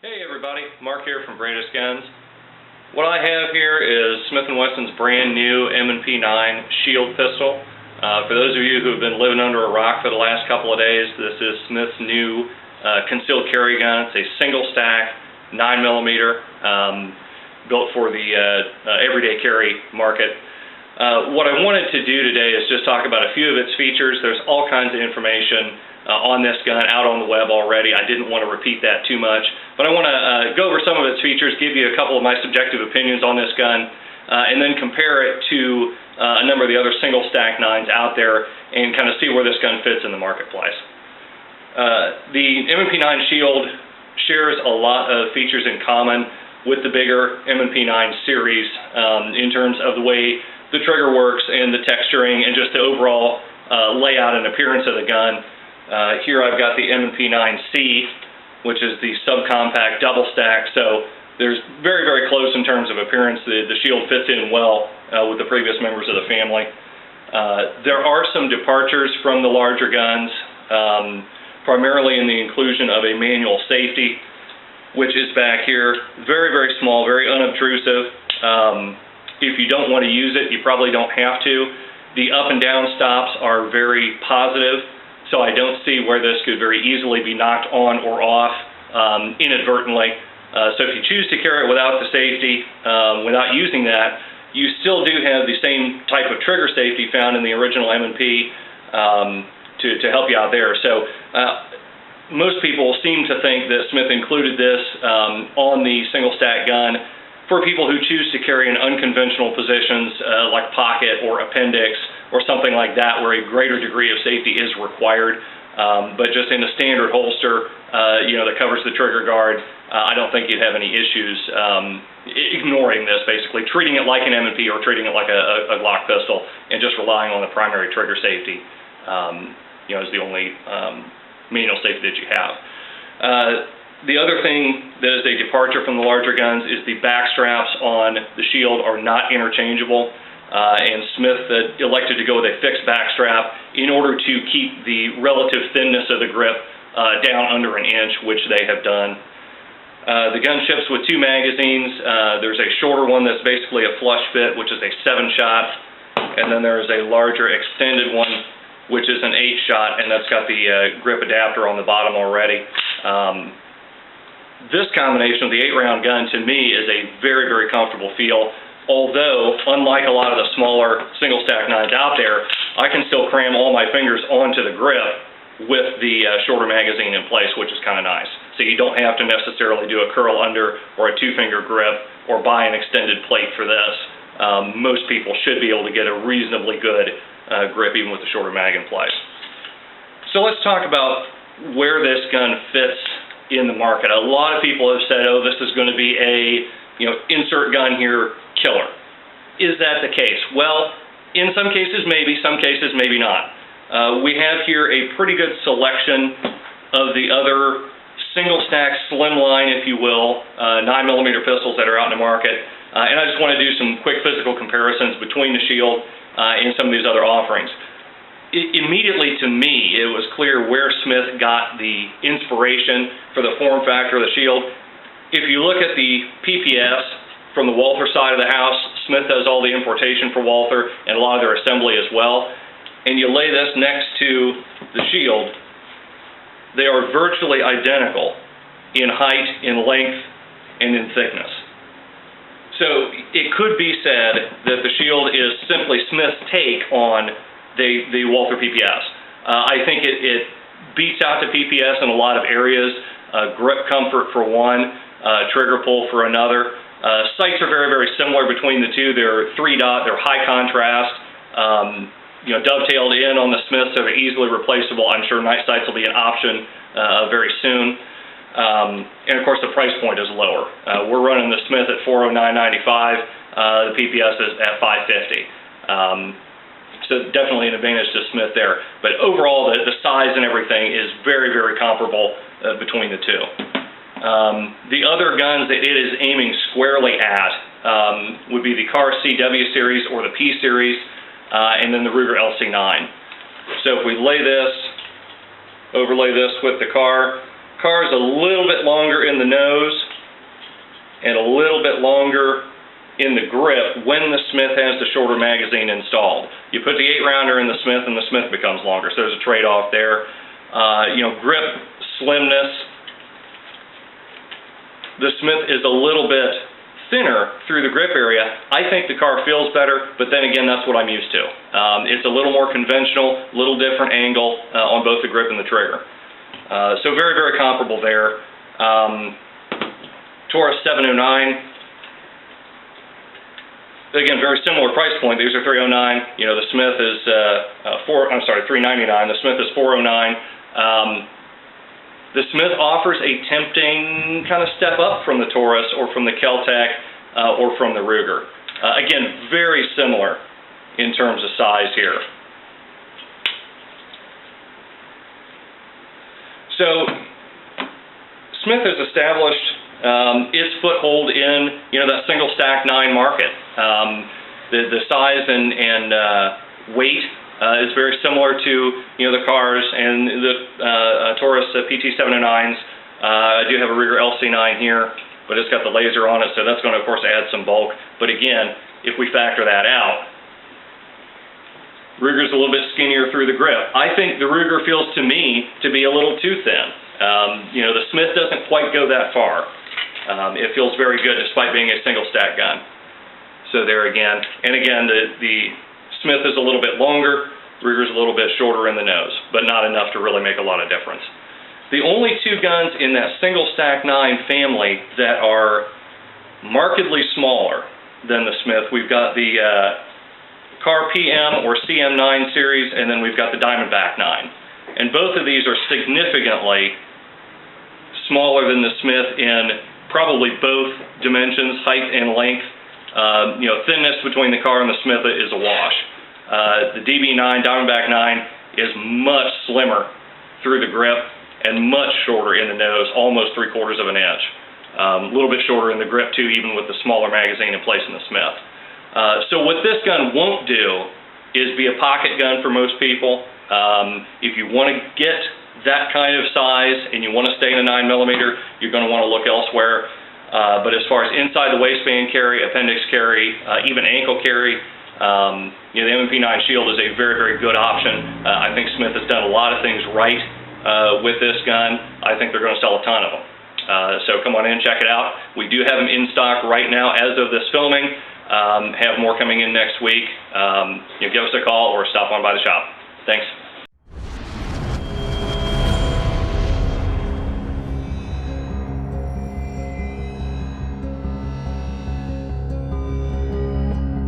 Hey everybody, Mark here from Greatest Guns. What I have here is Smith & Wesson's brand new M&P9 Shield pistol. For those of you who have been living under a rock for the last couple of days, this is Smith's new concealed carry gun. It's a single stack, 9mm, built for the everyday carry market. What I wanted to do today is just talk about a few of its features. There's all kinds of information on this gun out on the web already. I didn't want to repeat that too much, but I want to go over some of its features, give you a couple of my subjective opinions on this gun, and then compare it to a number of the other single stack 9s out there and kind of see where this gun fits in the marketplace. The M&P9 Shield shares a lot of features in common with the bigger M&P9 series in terms of the way the trigger works and the texturing and just the overall layout and appearance of the gun. Here I've got the M&P9C, which is the subcompact double stack, so there's very, very close in terms of appearance. The Shield fits in well with the previous members of the family. There are some departures from the larger guns, primarily in the inclusion of a manual safety, which is back here. Very, very small, very unobtrusive. If you don't want to use it, you probably don't have to. The up and down stops are very positive, so I don't see where this could very easily be knocked on or off inadvertently. So if you choose to carry it without the safety, without using that, you still do have the same type of trigger safety found in the original M&P to help you out there. So most people seem to think that Smith included this on the single stack gun for people who choose to carry in unconventional positions like pocket or appendix or something like that, where a greater degree of safety is required. But just in a standard holster, that covers the trigger guard, I don't think you'd have any issues ignoring this, basically treating it like an M&P or treating it like a Glock pistol and just relying on the primary trigger safety, as the only manual safety that you have. The other thing that is a departure from the larger guns is the back straps on the Shield are not interchangeable, and Smith elected to go with a fixed back strap in order to keep the relative thinness of the grip down under an inch, which they have done. The gun ships with 2 magazines. There's a shorter one that's basically a flush fit, which is a 7-shot, and then there is a larger extended one, which is an 8-shot, and that's got the grip adapter on the bottom already. This combination of the 8-round gun, to me, is a very, very comfortable feel, although, unlike a lot of the smaller single-stack 9s out there, I can still cram all my fingers onto the grip with the shorter magazine in place, which is kind of nice. So you don't have to necessarily do a curl under or a 2-finger grip or buy an extended plate for this. Most people should be able to get a reasonably good grip even with the shorter mag in place. So let's talk about where this gun fits in the market. A lot of people have said, oh, this is going to be a insert gun here killer. Is that the case? Well, in some cases maybe, some cases maybe not. We have here a pretty good selection of the other single stack slimline, if you will, 9mm pistols that are out in the market, and I just want to do some quick physical comparisons between the Shield and some of these other offerings. Immediately to me, it was clear where Smith got the inspiration for the form factor of the Shield. If you look at the PPS from the Walther side of the house, Smith does all the importation for Walther and a lot of their assembly as well, and you lay this next to the Shield, they are virtually identical in height, in length, and in thickness. So it could be said that the Shield is simply Smith's take on the Walther PPS. I think it beats out the PPS in a lot of areas. Grip comfort for one, trigger pull for another. Sights are very, very similar between the two. They're 3-dot, they're high contrast, dovetailed in on the Smith, so they're easily replaceable. I'm sure night sights will be an option very soon. And of course the price point is lower. We're running the Smith at $409.95. The PPS is at $550. So definitely an advantage to Smith there. But overall, the size and everything is very, very comparable between the two. The other guns that it is aiming squarely at would be the Car CW series or the P series, and then the Ruger LC9. So if we overlay this with the Car, car is a little bit longer in the nose and a little bit longer in the grip when the Smith has the shorter magazine installed. You put the 8-rounder in the Smith and the Smith becomes longer, so there's a trade-off there. Grip slimness, the Smith is a little bit thinner through the grip area. I think the car feels better, but then again, that's what I'm used to. It's a little more conventional, a little different angle on both the grip and the trigger. So very, very comparable there. Taurus 709, again, very similar price point. These are $309. The Smith is $399. The Smith is $409. The Smith offers a tempting kind of step up from the Taurus or from the Keltec or from the Ruger. Again, very similar in terms of size here. So Smith has established its foothold in that single stack 9 market. The size and weight is very similar to the cars and the Taurus PT709s. I do have a Ruger LC9 here, but it's got the laser on it, so that's going to, of course, add some bulk. But again, if we factor that out, Ruger's a little bit skinnier through the grip. I think the Ruger feels to me to be a little too thin. The Smith doesn't quite go that far. It feels very good despite being a single stack gun. So there again, and again, the Smith is a little bit longer, Ruger's a little bit shorter in the nose, but not enough to really make a lot of difference. The only 2 guns in that single stack 9 family that are markedly smaller than the Smith, we've got the Car PM or CM9 series, and then we've got the Diamondback 9. And both of these are significantly smaller than the Smith in probably both dimensions, height and length. Thinness between the car and the Smith is a wash. The DB9, Diamondback 9, is much slimmer through the grip and much shorter in the nose, almost 3/4 of an inch. A little bit shorter in the grip too, even with the smaller magazine in place in the Smith. So what this gun won't do is be a pocket gun for most people. If you want to get that kind of size and you want to stay in a 9mm, you're going to want to look elsewhere. But as far as inside the waistband carry, appendix carry, even ankle carry, the M&P9 Shield is a very, very good option. I think Smith has done a lot of things right with this gun. I think they're going to sell a ton of them. So come on in, check it out. We do have them in stock right now as of this filming. Have more coming in next week. Give us a call or stop on by the shop. Thanks.